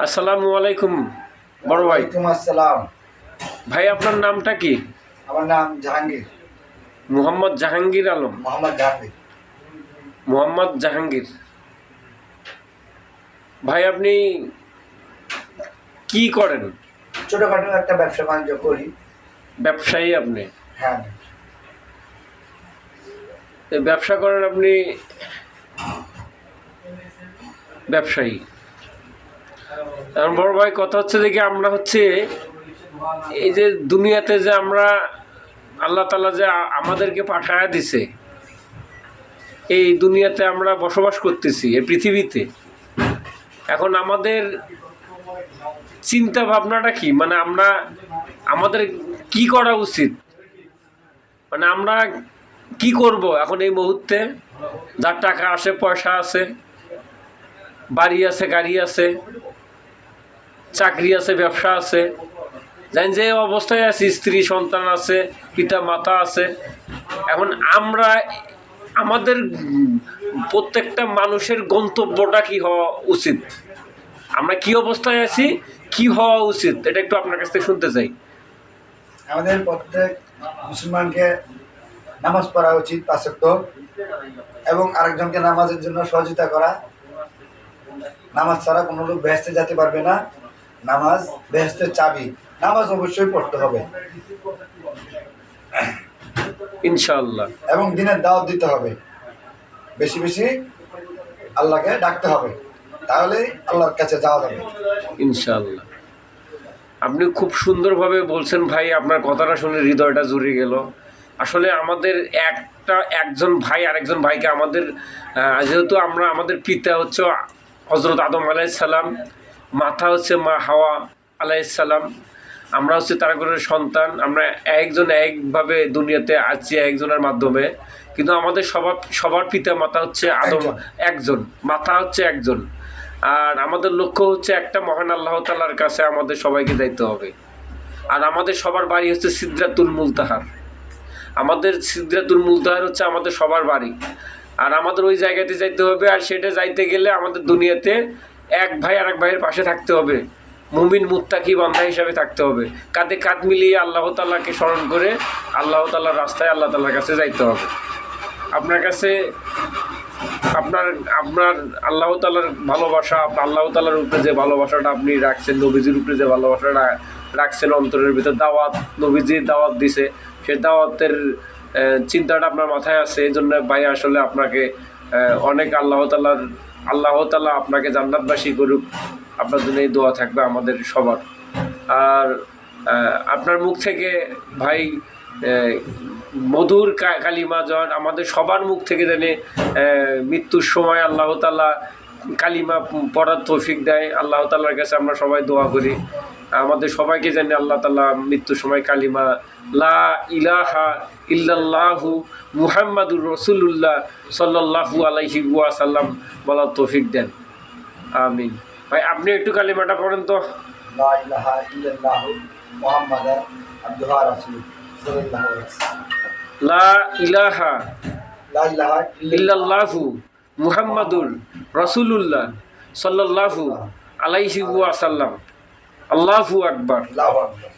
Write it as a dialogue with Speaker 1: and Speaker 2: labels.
Speaker 1: আসসালামু আলাইকুম বড় ভাই।
Speaker 2: ওয়ালাইকুম আসসালাম।
Speaker 1: ভাই আপনার নামটা কি?
Speaker 2: আমার নাম জাহাঙ্গীর।
Speaker 1: মোহাম্মদ জাহাঙ্গীর আলম।
Speaker 2: মোহাম্মদ জাহাঙ্গীর।
Speaker 1: মোহাম্মদ জাহাঙ্গীর। ভাই আপনি কি করেন?
Speaker 2: ছোটখাটো একটা ব্যবসা বাণিজ্য করি।
Speaker 1: ব্যবসায়ী আপনি?
Speaker 2: হ্যাঁ।
Speaker 1: এই ব্যবসা করেন আপনি? ব্যবসায়ী। এখন বড় ভাই কথা হচ্ছে দেখি আমরা হচ্ছে এই যে দুনিয়াতে যে আমরা আল্লাহ তাআলা যে আমাদেরকে পাঠায়া দিছে, এই দুনিয়াতে আমরা বসবাস করতেছি এই পৃথিবীতে। এখন আমাদের চিন্তা ভাবনাটা কি, মানে আমরা আমাদের কি করা উচিত, মানে আমরা কি করব এখন এই মুহূর্তে? যার টাকা আসে, পয়সা আছে, বাড়ি আছে, গাড়ি আছে, চাকরি আছে, ব্যবসা আছে, জানি যে অবস্থায় আছি, স্ত্রী সন্তান আছে, পিতা মাতা আছে। এখন আমরা আমাদের প্রত্যেকটা মানুষের গন্তব্যটা কি হওয়া উচিত, আমরা কি অবস্থায় আছি, কি হওয়া উচিত, এটা একটু আপনার কাছ থেকে শুনতে চাই।
Speaker 2: আমাদের প্রত্যেক মুসলমানকে নামাজ পড়া উচিত ৫ ওয়াক্ত, এবং আরেকজনকে নামাজের জন্য সহযোগিতা করা। নামাজ ছাড়া কোনো লোক বেহেশতে যেতে পারবে না। নামাজ বেহেশতের চাবি। নামাজ অবশ্যই পড়তে হবে
Speaker 1: ইনশাআল্লাহ।
Speaker 2: এবং দিনের দাওয়াত দিতে হবে, বেশি বেশি আল্লাহকে ডাকতে হবে, তাহলেই আল্লাহর কাছে যাওয়া যাবে
Speaker 1: ইনশাআল্লাহ। আপনি খুব সুন্দরভাবে বলছেন ভাই, আপনার কথাটা শুনে হৃদয়টা জুড়ে গেল। আসলে আমাদের একজন ভাই আরেকজন ভাইকে আমাদের যেহেতু আমরা আমাদের পিতা হচ্ছে হজরত আদম আলাইসাল্লাম, মাথা হচ্ছে মা হাওয়া আলাইসাল্লাম, আমরা হচ্ছে তার ঘরের সন্তান। আমরা একজন একভাবে দুনিয়াতে আছি একজনের মাধ্যমে, কিন্তু আমাদের সবার পিতা মাতা হচ্ছে আদম একজন, মাথা হচ্ছে একজন। আর আমাদের লক্ষ্য হচ্ছে একটা, মহান আল্লাহ তাআলার কাছে আমাদের সবাইকে যাইতে হবে। আর আমাদের সবার বাড়ি হচ্ছে সিদরাতুল মুনতাহার। আমাদের সিদরাতুল মুনতাহার হচ্ছে আমাদের সবার বাড়ি, আর আমাদের ওই জায়গাতে যাইতে হবে। আর সেটা যাইতে গেলে আমাদের দুনিয়াতে এক ভাই আরেক ভাইয়ের পাশে থাকতে হবে, মুমিন মুত্তাকি বান্দা হিসাবে থাকতে হবে, কাঁধে কাঁধ মিলিয়ে আল্লাহ তাআলাকে স্মরণ করে আল্লাহ তাআলার রাস্তায় আল্লাহ তাআলার কাছে যাইতে হবে। আপনার কাছে আপনার আপনার আল্লাহ তাআলার ভালোবাসা, আল্লাহ তাআলার উপরে যে ভালোবাসাটা আপনি রাখছেন, নবীজির উপরে যে ভালোবাসাটা রাখছেন অন্তরের ভিতর, দাওয়াত, নবীজির দাওয়াত দিছে, সে দাওয়াতের চিন্তাটা আপনার মাথায় আছে। এই জন্য ভাই আসলে আপনাকে অনেক আল্লাহ তাআলা আপনাকে জান্নাতবাসী করুক, আপনার জন্য এই দোয়া থাকবে আমাদের সবার। আর আপনার মুখ থেকে ভাই মধুর কালিমা জন আমাদের সবার মুখ থেকে জানে মৃত্যুর সময় আল্লাহ তাআলা কালিমা পড়ার তৌফিক দেয়। আল্লাহ তাআলার কাছে আমরা সবাই দোয়া করি আমাদের সবাইকে জানি আল্লাহ তাআলা মৃত্যুর সময় কালিমা লা ইলাহা ইল্লাল্লাহু মুহাম্মাদুর রাসূলুল্লাহ সাল্লাল্লাহু আলাইহি ওয়াসাল্লাম বলার তৌফিক দেন, আমিন। ভাই আপনি একটু কালিমাটা পড়েন তো।
Speaker 2: লা ইলাহা ইল্লাল্লাহু মুহাম্মাদুর আবদুহু ওয়া রাসূলুহু সাল্লাল্লাহু আলাইহি ওয়াসাল্লাম।
Speaker 1: লা ইলাহা
Speaker 2: লা ইলাহা
Speaker 1: ইল্লাল্লাহু মুহাম্মাদুর রাসূলুল্লাহ সাল্লাল্লাহু আলাইহি ওয়াসাল্লাম। আল্লাহু আকবার।
Speaker 2: আল্লাহু আকবার।